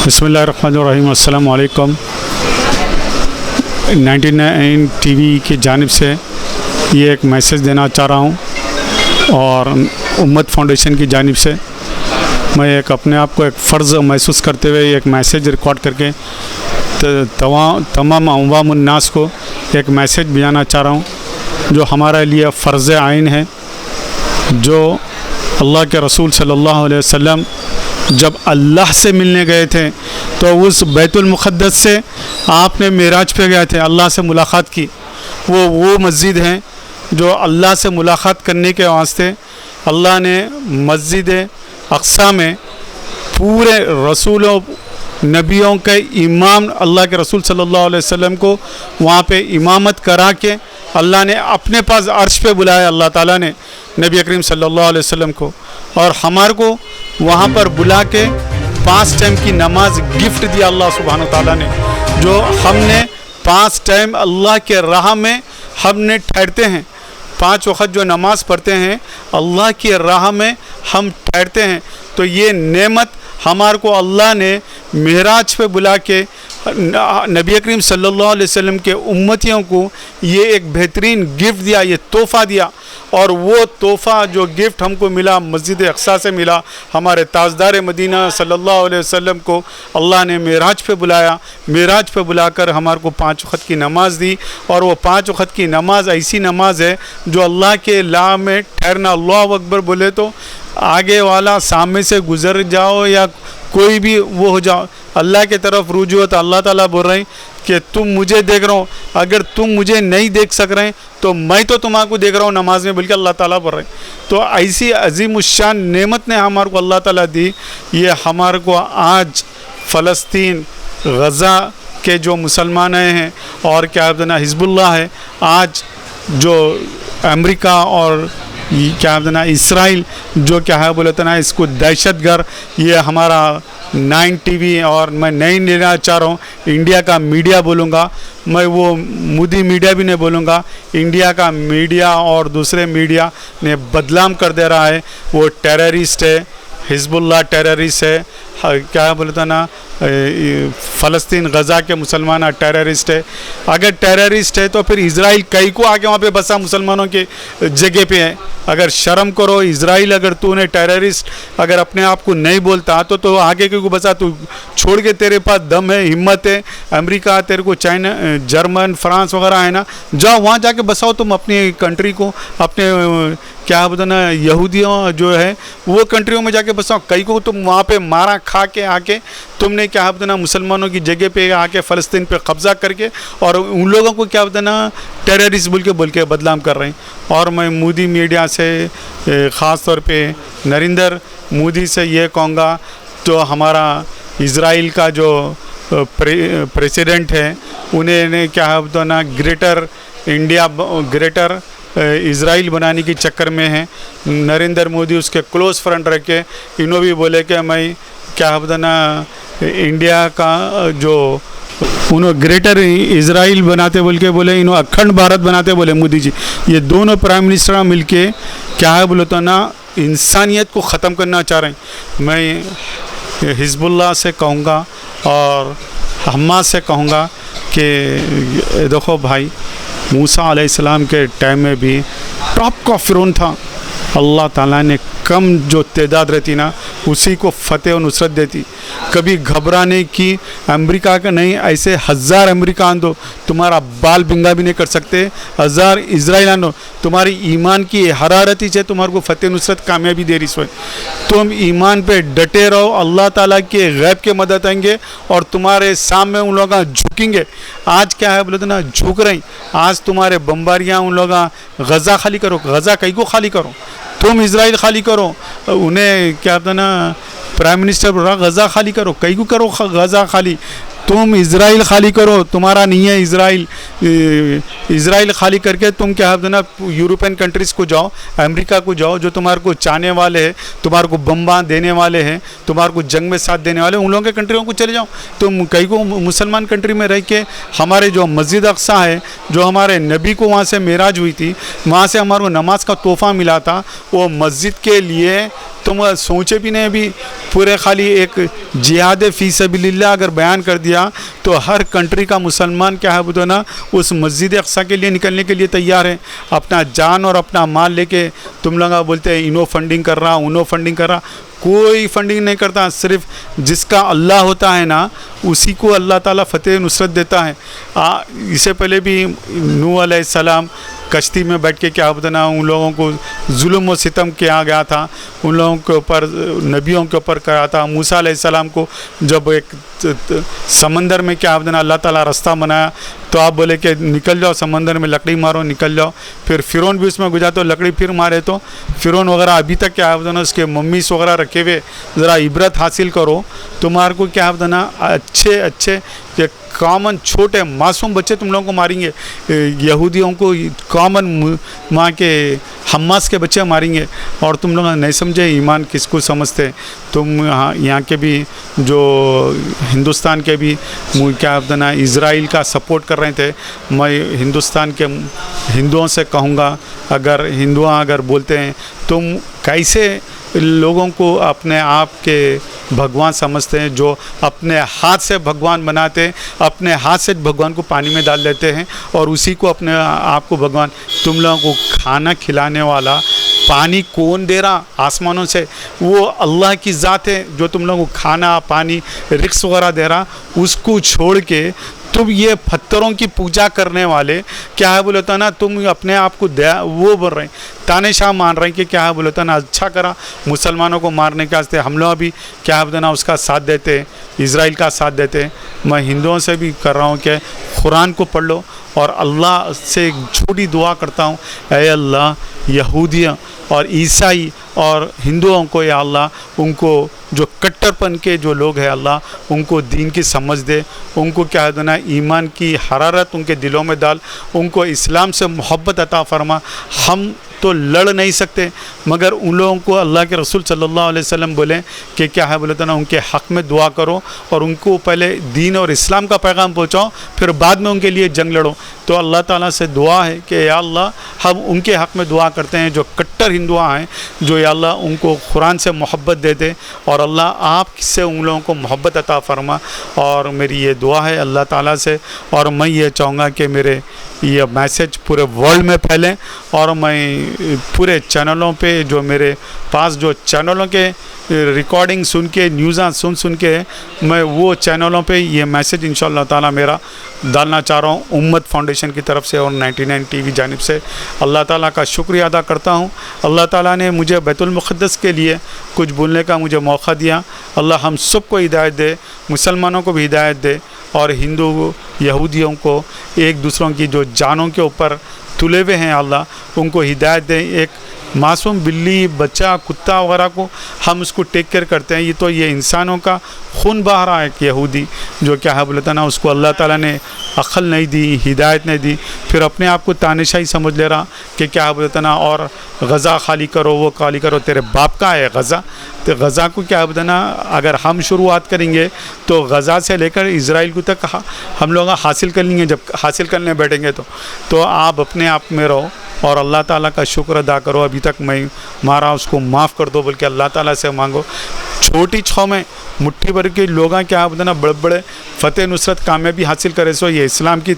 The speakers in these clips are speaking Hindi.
बिस्मिल्लाहिर्रहमानिर्रहीम। अस्सलामु अलैकुम। 99 टीवी की जानिब से ये एक मैसेज देना चाह रहा हूँ और उम्मत फाउंडेशन की जानिब से मैं एक अपने आप को एक फ़र्ज़ महसूस करते हुए एक मैसेज रिकॉर्ड करके तमाम अवाम उन्नास को एक मैसेज भेजना चाह रहा हूँ जो हमारे लिए फ़र्ज़ आइन है। जो अल्लाह के रसूल सल्लल्लाहु अलैहि वसल्लम जब अल्लाह से मिलने गए थे तो उस बैतुल मुक़द्दस से आपने मेराज पे गए थे, अल्लाह से मुलाक़ात की। वो मस्जिद है जो अल्लाह से मुलाक़ात करने के वास्ते अल्लाह ने मस्जिद अक़सा में पूरे रसूलों नबियों के इमाम अल्लाह के रसूल सल्लल्लाहु अलैहि वसल्लम को वहाँ पे इमामत करा के अल्लाह ने अपने पास अर्श पे बुलाया। अल्लाह ताला ने नबी करीम सल्लल्लाहु अलैहि वसल्लम को और हमारे को वहाँ पर बुला के 5 टाइम की नमाज गिफ्ट दिया अल्लाह सुब्हानो ताला ने। जो हमने 5 टाइम अल्लाह के राह में हमने ठहरते हैं, 5 वक़्त जो नमाज़ पढ़ते हैं अल्लाह की राह में हम ठहरते हैं, तो ये नेमत हमारे को अल्लाह ने मेराज पे बुला के नबी करीम सल्लल्लाहु अलैहि वसल्लम के उम्मतियों को ये एक बेहतरीन गिफ्ट दिया, ये तोहफ़ा दिया। और वो तोहफ़ा जो गिफ्ट हमको मिला मस्जिद अक़सा से मिला, हमारे ताजदार मदीना सल्लल्लाहु अलैहि वसल्लम को अल्लाह ने मेराज पे बुलाया। मेराज पे बुलाकर हमारे को 5 वक़्त की नमाज़ दी और वो 5 वक़्त की नमाज़ ऐसी नमाज़ है जो अल्लाह के ला में ठहरना, अल्लाहु अकबर बोले तो आगे वाला सामने से गुज़र जाओ या कोई भी वो हो जाओ, अल्लाह के तरफ रुजू हो तो अल्लाह ताला बोल रहे हैं कि तुम मुझे देख रहे हो, अगर तुम मुझे नहीं देख सक रहे हैं तो मैं तो तुम्हारे देख रहा हूँ नमाज में, बल्कि अल्लाह ताला बोल रहे हैं। तो ऐसी अजीमुश्शान नेमत ने हमारे को अल्लाह ताला दी। ये हमारे को आज फ़लस्तीन गज़ा के जो मुसलमान हैं और क्या है हिज़्बुल्लाह है, आज जो अमेरिका और क्या है इसराइल जो क्या है बोले तो ना इसको दहशतगर्द, ये हमारा 9 टीवी और मैं नहीं लेना चाह रहा हूँ इंडिया का मीडिया बोलूँगा, मैं वो मोदी मीडिया भी नहीं बोलूँगा, इंडिया का मीडिया और दूसरे मीडिया ने बदनाम कर दे रहा है। वो टेररिस्ट है, हिज़्बुल्लाह टेररिस्ट है, क्या बोलता ना फ़लस्तीन गज़ा के मुसलमान टेररिस्ट है। अगर टेररिस्ट है तो फिर इज़राइल कई को आके वहाँ पे बसा मुसलमानों के जगह पे है। अगर शर्म करो इज़राइल, अगर तूने टेररिस्ट अगर अपने आप को नहीं बोलता तो आगे क्यों बसा, तू छोड़ के तेरे पास दम है, हिम्मत है, अमेरिका तेरे को चाइना जर्मन फ्रांस वगैरह है ना, जाओ वहाँ जाके बसाओ तुम अपनी कंट्री को, अपने क्या बोलते ना यहूदियों जो है वो कंट्रियों में जाके बसाओ। कई को तुम वहाँ पे मारा खा के आके तुमने क्या बोलते ना मुसलमानों की जगह पे आके फ़लस्तीन पे कब्ज़ा करके और उन लोगों को क्या बोलते ना टेररिस्ट बोल के बदनाम कर रहे हैं। और मैं मोदी मीडिया से ख़ास तौर पे नरेंद्र मोदी से ये कहूँगा, तो हमारा इज़राइल का जो प्रेसिडेंट है उन्हें क्या बोलते ना ग्रेटर इंडिया ग्रेटर इज़राइल बनाने की चक्कर में है। नरेंद्र मोदी उसके क्लोज फ्रेंड रह के इन्हों भी बोले कि मैं क्या बोलते ना इंडिया का जो उन्होंने ग्रेटर इज़राइल बनाते बोल के बोले, इन्हों अखंड भारत बनाते बोले मोदी जी। ये दोनों प्राइम मिनिस्टर मिलके क्या है बोले तो ना इंसानियत को ख़त्म करना चाह रहे हैं। मैं हिज़्बुल्लाह से कहूँगा और हमास से कहूँगा कि देखो भाई, मूसा अलैहिस्सलाम के टाइम में भी टॉप का फ़िरौन था, अल्लाह ताला ने कम जो तादाद रहती ना उसी को फ़तेह और नुसरत देती। कभी घबराने की अमेरिका का नहीं, ऐसे 1000 अमेरिका आन दो तुम्हारा बाल बिंगा भी नहीं कर सकते, 1000 इज़राइल आन दो, तुम्हारी ईमान की हरारती से तुम्हारे को फ़तेह नुसरत कामयाबी दे रही सोए। तुम ईमान पे डटे रहो, अल्लाह ताला के गैब के मदद आएंगे और तुम्हारे सामने उन लोग झुकेंगे। आज क्या है बोले तो ना झुक रही, आज तुम्हारे बम्बारियाँ उन लोग गज़ा खाली करो, गज़ा कई को खाली करो, तुम इज़राइल खाली करो, उन्हें क्या था ना प्राइम मिनिस्टर बोल रहा गज़ा खाली करो, कई को करो गज़ा खाली, तुम इज़राइल खाली करो, तुम्हारा नहीं है इज़राइल, इज़राइल खाली करके तुम क्या है ना यूरोपियन कंट्रीज़ को जाओ, अमेरिका को जाओ, जो तुम्हारे को चाहने वाले हैं, तुम्हारे को बम्बा देने वाले हैं, तुम्हारे को जंग में साथ देने वाले, उन लोगों के कंट्रियों को चले जाओ। तुम कई को मुसलमान कंट्री में रह के हमारे जो मस्जिद अक़सा है, जो हमारे नबी को वहाँ से मेराज हुई थी, वहाँ से हमारे को नमाज का तोहफ़ा मिला था, वो मस्जिद के लिए तुम सोचे भी नहीं। अभी पूरे खाली एक जिहाद फ़ी सबीलिल्लाह अगर बयान कर दिया तो हर कंट्री का मुसलमान क्या है बोलो ना, उस मस्जिद अक़सा के लिए निकलने के लिए तैयार है, अपना जान और अपना माल लेके। तुम लोग बोलते हैं इनो फंडिंग कर रहा, उनो फंडिंग कर रहा, कोई फंडिंग नहीं करता। सिर्फ जिसका अल्लाह होता है ना, उसी को अल्लाह ताला फ़तेह नुसरत देता है। इससे पहले भी नूह अलैहिस्सलाम कश्ती में बैठ के क्या बताना, उन लोगों को जुल्म व सितम किया गया था, उन लोगों के ऊपर, नबियों के ऊपर करा था। मूसा अलैहिस्सलाम को जब एक समंदर में क्या बताना अल्लाह ताला रास्ता बनाया, तो आप बोले कि निकल जाओ समंदर में, लकड़ी मारो निकल जाओ। फिर फ़िरौन भी उसमें गुजरा तो लकड़ी फिर मारे, तो फ़िरौन वगैरह अभी तक क्या बताना उसके मम्मीस वगैरह रखे हुए, ज़रा इबरत हासिल करो। तुम्हारे को क्या बताना अच्छे अच्छे ये कॉमन छोटे मासूम बच्चे तुम लोगों को मारेंगे, यहूदियों को कॉमन वहाँ के हम्मास के बच्चे मारेंगे। और तुम लोग नहीं समझे ईमान किसको समझते। तुम यहाँ के भी जो हिंदुस्तान के भी क्या बताना इज़राइल का सपोर्ट कर रहे थे। मैं हिंदुस्तान के हिंदुओं से कहूँगा, अगर हिंदू अगर बोलते हैं तुम कैसे लोगों को अपने आप के भगवान समझते हैं, जो अपने हाथ से भगवान बनाते हैं, अपने हाथ से भगवान को पानी में डाल देते हैं और उसी को अपने आप को भगवान। तुम लोगों को खाना खिलाने वाला पानी कौन दे रहा आसमानों से? वो अल्लाह की ज़ात है जो तुम लोगों को खाना पानी रिक्स वगैरह दे रहा। उसको छोड़ के तुम ये पत्थरों की पूजा करने वाले क्या है बोलता ना, तुम अपने आप को वो बोल रहे हैं, तानेशाह मान रहे हैं कि क्या है बोलता ना अच्छा करा मुसलमानों को मारने के वास्ते। हम लोग भी क्या है बोलता उसका साथ देते, इज़राइल का साथ देते। मैं हिंदुओं से भी कर रहा हूँ कि कुरान को पढ़ लो और अल्लाह से एक छोटी दुआ करता हूँ, ऐ अल्लाह यहूदियों और ईसाई और हिंदुओं को या अल्लाह उनको जो कट्टरपन के जो लोग हैं अल्लाह उनको दीन की समझ दे, उनको क्या है ना ईमान की हरारत उनके दिलों में डाल, उनको इस्लाम से मोहब्बत अता फरमा। हम तो लड़ नहीं सकते, मगर उन लोगों को अल्लाह के रसूल सल्लल्लाहु अलैहि वसल्लम बोले कि क्या है बोले तो ना उनके हक़ में दुआ करो और उनको पहले दीन और इस्लाम का पैगाम पहुँचाओ, फिर बाद में उनके लिए जंग लड़ो। तो अल्लाह ताला से दुआ है कि या अल्लाह हम उनके हक़ में दुआ करते हैं जो कट्टर हिंदुआ हैं, जो या अल्लाह उनको कुरान से मोहब्बत दे दे और अल्लाह आप से उन लोगों को मोहब्बत अता फरमा। और मेरी ये दुआ है अल्लाह ताला से, और मैं ये चाहूँगा कि मेरे ये मैसेज पूरे वर्ल्ड में फैलें और मैं पूरे चैनलों पे जो मेरे पास जो चैनलों के रिकॉर्डिंग सुन के न्यूज़ां सुन के मैं वो चैनलों पे ये मैसेज इंशाअल्लाह ताला मेरा डालना चाह रहा हूँ उम्मत फाउंडेशन की तरफ से और 99 टीवी जानिब से। अल्लाह ताला का शुक्रिया अदा करता हूँ। अल्लाह ताला ने मुझे बैतुल मुक़द्दस के लिए कुछ बोलने का मुझे मौका दिया। अल्लाह हम सबको हिदायत दे, मुसलमानों को भी हिदायत दे और हिंदू यहूदियों को एक दूसरों की जो जानों के ऊपर तुले हुए हैं अल्लाह उनको हिदायत दें। एक मासूम बिल्ली बच्चा कुत्ता वगैरह को हम उसको टेक केयर करते हैं, ये तो ये इंसानों का खून बहा रहा है। एक यहूदी जो क्या है बोलता ना उसको अल्लाह ताला ने अक्ल नहीं दी, हिदायत नहीं दी, फिर अपने आप को तानेशाही समझ ले रहा कि क्या है बोलता ना और गज़ा खाली करो वो खाली करो, तेरे बाप का है गज़ा। तो गज़ा को क्या बताना अगर हम शुरुआत करेंगे तो गज़ा से लेकर इज़राइल को तक हम लोग हासिल कर लेंगे। जब हासिल करने बैठेंगे तो आप अपने आप में रहो और अल्लाह ताला का शुक्र अदा करो। अभी तक मैं मारा उसको माफ़ कर दो बोल के अल्लाह ताला से मांगो। छोटी छाव में मुट्ठी भर के लोग क्या बताना बड़े बड़े फ़तेह नुसरत कामयाबी हासिल करे। सो ये इस्लाम की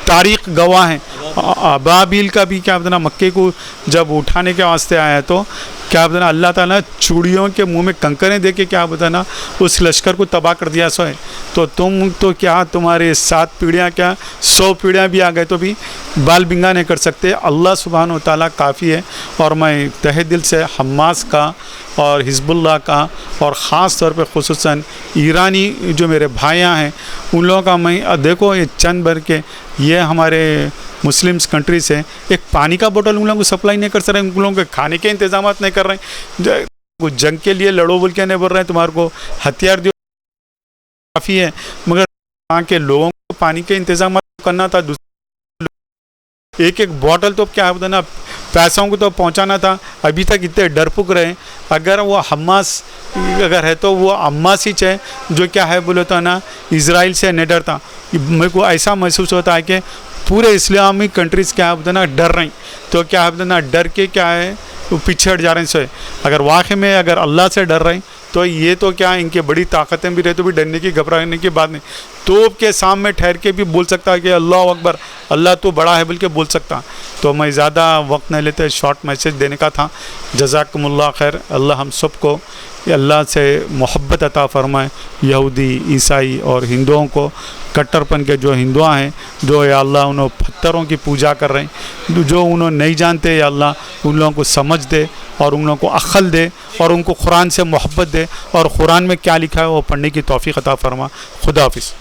तारीख़ गवाह है। अबाबील का भी क्या बताना मक्के को जब उठाने के वास्ते आया तो क्या बताना अल्लाह ताला चूड़ियों के मुंह में कंकरें दे के क्या बताना उस लश्कर को तबाह कर दिया। सो है तो तुम तो क्या तुम्हारे 7 पीढ़ियाँ क्या 100 पीढ़ियाँ भी आ गए तो भी बाल बिंगा नहीं कर सकते। अल्लाह सुब्हानहू व तआला काफ़ी है। और मैं तहे दिल से हमास का और हिज़्बुल्लाह का और ख़ास तौर पे ख़ुसूसन ईरानी जो मेरे भाइयाँ हैं उन लोगों का मैं देखो ये चंद भर के ये हमारे मुस्लिम्स कंट्री से एक पानी का बोतल उन लोगों को सप्लाई नहीं कर रहे हैं, उन लोगों के खाने के इंतजाम नहीं कर रहे हैं। जंग के लिए लड़ो बोल के नहीं बोल रहे हैं, तुम्हारे को हथियार दो काफ़ी है, मगर वहाँ के लोगों को पानी के इंतजाम करना था। एक एक बॉटल तो क्या है ना पैसों को तो पहुंचाना था। अभी तक इतने डरपुक रहे। अगर वो हमास अगर है तो वो अम्मास ही है जो क्या है बोले तो ना इज़राइल से नहीं डरता। मेरे को ऐसा महसूस होता है कि पूरे इस्लामिक कंट्रीज़ क्या है ना डर रही। तो क्या है ना डर के क्या है वो पीछे हट जा रहे हैं से। अगर वाकई में अगर अल्लाह से डर रहे हैं तो ये तो क्या इनके बड़ी ताकतें भी रहे तो भी डरने की घबराने की बात नहीं। तोप के सामने ठहर के भी बोल सकता है कि अल्लाह अकबर, अल्लाह तो बड़ा है, बल्कि बोल सकता। तो मैं ज़्यादा वक्त नहीं लेते, शॉर्ट मैसेज देने का था। जज़ाकुमुल्लाह खैर। अल्लाह हम सबको अल्लाह से मोहब्बत अता फ़रमाए। यहूदी, ईसाई और हिंदुओं को, कट्टरपन के जो हिंदुआ हैं, जो या अल्लाह उन्होंने पत्थरों की पूजा कर रहे हैं, जो उन्होंने नहीं जानते, या अल्लाह उन लोगों को समझ दे और उन लोगों को अक्ल दे और उनको कुरान से मोहब्बत दे और कुरान में क्या लिखा है वो पढ़ने की तौफीक अता फ़रमा। खुदा हाफिज़।